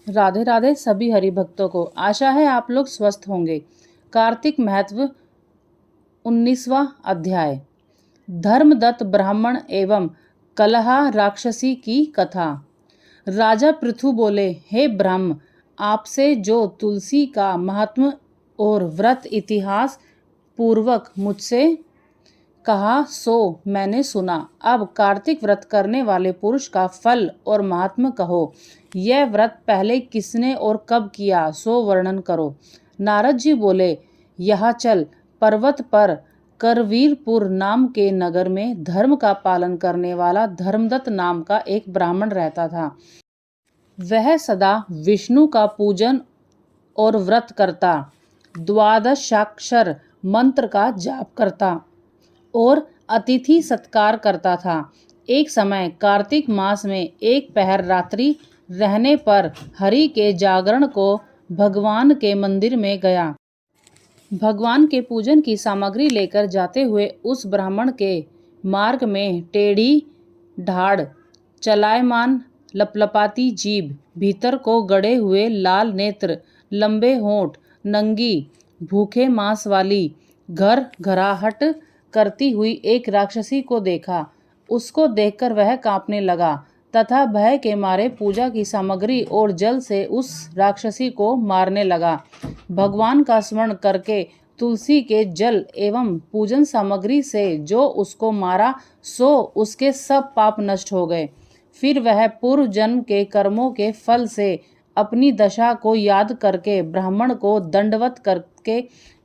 राधे राधे सभी हरि भक्तों को। आशा है आप लोग स्वस्थ होंगे। कार्तिक महत्व 19वां अध्याय। धर्मदत्त ब्राह्मण एवं कलहा राक्षसी की कथा। राजा पृथु बोले, हे ब्रह्म, आपसे जो तुलसी का महात्म और व्रत इतिहास पूर्वक मुझसे कहा सो मैंने सुना। अब कार्तिक व्रत करने वाले पुरुष का फल और महात्म कहो। यह व्रत पहले किसने और कब किया सो वर्णन करो। नारद जी बोले, यहाँ चल। पर्वत पर करवीरपुर नाम के नगर में धर्म का पालन करने वाला धर्मदत्त नाम का एक ब्राह्मण रहता था। वह सदा विष्णु का पूजन और व्रत करता, द्वादशाक्षर मंत्र का जाप करता और अतिथि सत्कार करता था। एक समय कार्तिक मास में एक पहर रात्रि रहने पर हरि के जागरण को भगवान के मंदिर में गया। भगवान के पूजन की सामग्री लेकर जाते हुए उस ब्राह्मण के मार्ग में टेढ़ी ढाड़, चलायमान लपलपाती जीभ, भीतर को गड़े हुए लाल नेत्र, लंबे होंठ, नंगी भूखे मांस वाली घर घराहट करती हुई एक राक्षसी को देखा। उसको देखकर वह कांपने लगा तथा भय के मारे पूजा की सामग्री और जल से उस राक्षसी को मारने लगा। भगवान का स्मरण करके तुलसी के जल एवं पूजन सामग्री से जो उसको मारा सो उसके सब पाप नष्ट हो गए। फिर वह पूर्व जन्म के कर्मों के फल से अपनी दशा को याद करके ब्राह्मण को दंडवत करके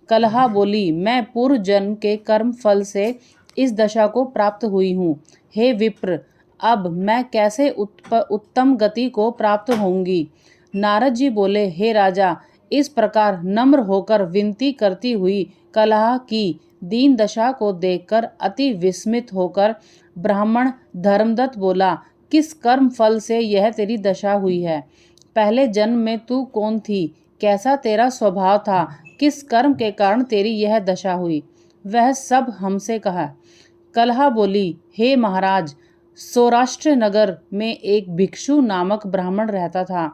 कलहा बोली, मैं पूर्व जन्म के कर्म फल से इस दशा को प्राप्त हुई हूँ। हे विप्र, अब मैं कैसे उत्तम गति को प्राप्त होंगी। नारद जी बोले, हे राजा, इस प्रकार नम्र होकर विनती करती हुई कलहा की दीन दशा को देखकर अति विस्मित होकर ब्राह्मण धर्मदत्त बोला, किस कर्म फल से यह तेरी दशा हुई है? पहले जन्म में तू कौन थी? कैसा तेरा स्वभाव था? किस कर्म के कारण तेरी यह दशा हुई? वह सब हमसे कहा। कलहा बोली, हे महाराज, सौराष्ट्र नगर में एक भिक्षु नामक ब्राह्मण रहता था।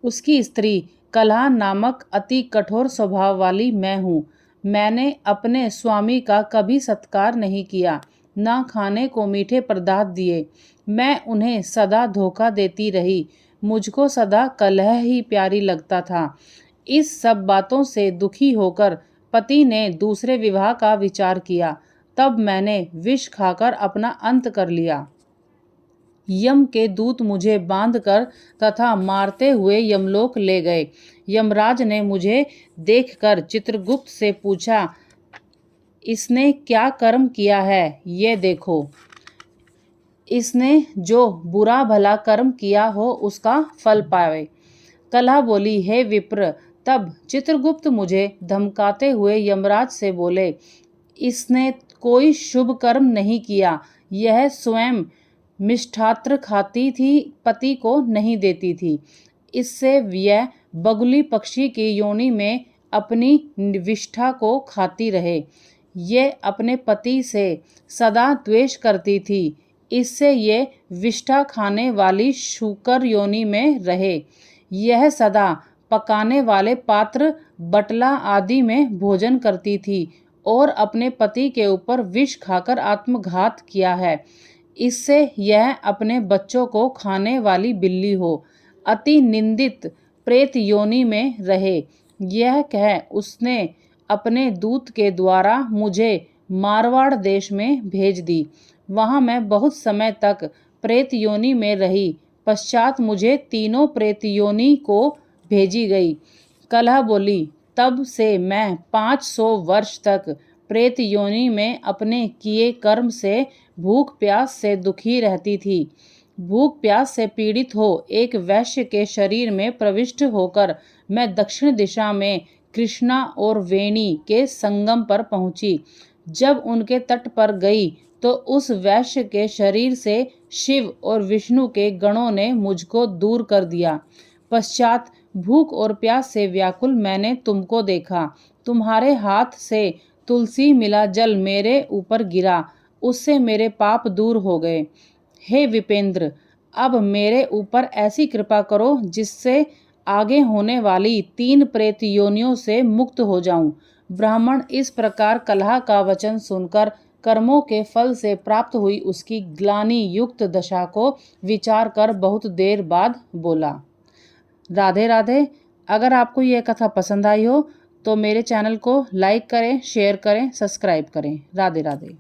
उसकी स्त्री कलहा नामक अति कठोर स्वभाव वाली मैं हूँ। मैंने अपने स्वामी का कभी सत्कार नहीं किया, न खाने को मीठे पदार्थ दिए। मैं उन्हें सदा धोखा देती रही। मुझको सदा कलह ही प्यारी लगता था। इस सब बातों से दुखी होकर पति ने दूसरे विवाह का विचार किया। तब मैंने विष खाकर अपना अंत कर लिया। यम के दूत मुझे बांधकर तथा मारते हुए यमलोक ले गए। यमराज ने मुझे देखकर चित्रगुप्त से पूछा, इसने क्या कर्म किया है? ये देखो। इसने जो बुरा भला कर्म किया हो उसका फल पावे। कलहा बोली, हे विप्र, तब चित्रगुप्त मुझे धमकाते हुए यमराज से बोले, इसने कोई शुभ कर्म नहीं किया। यह स्वयं मिष्ठात्र खाती थी, पति को नहीं देती थी। इससे यह बगुली पक्षी की योनि में अपनी विष्ठा को खाती रहे। ये अपने पति से सदा द्वेष करती थी। इससे ये विष्ठा खाने वाली शूकर योनि में रहे। यह सदा पकाने वाले पात्र बटला आदि में भोजन करती थी और अपने पति के ऊपर विष खाकर आत्मघात किया है। इससे यह अपने बच्चों को खाने वाली बिल्ली हो। अति निंदित प्रेत योनि में रहे। यह कह उसने अपने दूत के द्वारा मुझे मारवाड़ देश में भेज दी। वहाँ मैं बहुत समय तक प्रेत योनि में रही। पश्चात मुझे तीनों प्रेत योनि को भेजी गई। कलहा बोली, तब से मैं 500 वर्ष तक प्रेत योनि में अपने किए कर्म से भूख प्यास से दुखी रहती थी। भूख प्यास से पीड़ित हो एक वैश्य के शरीर में प्रविष्ट होकर मैं दक्षिण दिशा में कृष्णा और वेणी के संगम पर पहुंची। जब उनके तट पर गई तो उस वैश्य के शरीर से शिव और विष्णु के गणों ने मुझको दूर कर दिया। पश्चात भूख और प्यास से व्याकुल मैंने तुमको देखा। तुम्हारे हाथ से तुलसी मिला जल मेरे ऊपर गिरा, उससे मेरे पाप दूर हो गए। हे विपेंद्र, अब मेरे ऊपर ऐसी कृपा करो जिससे आगे होने वाली 3 प्रेत योनियों से मुक्त हो जाऊं। ब्राह्मण इस प्रकार कलह का वचन सुनकर कर्मों के फल से प्राप्त हुई उसकी ग्लानि युक्त दशा को विचार कर बहुत देर बाद बोला। राधे राधे। अगर आपको यह कथा पसंद आई हो तो मेरे चैनल को लाइक करें, शेयर करें, सब्सक्राइब करें। राधे राधे।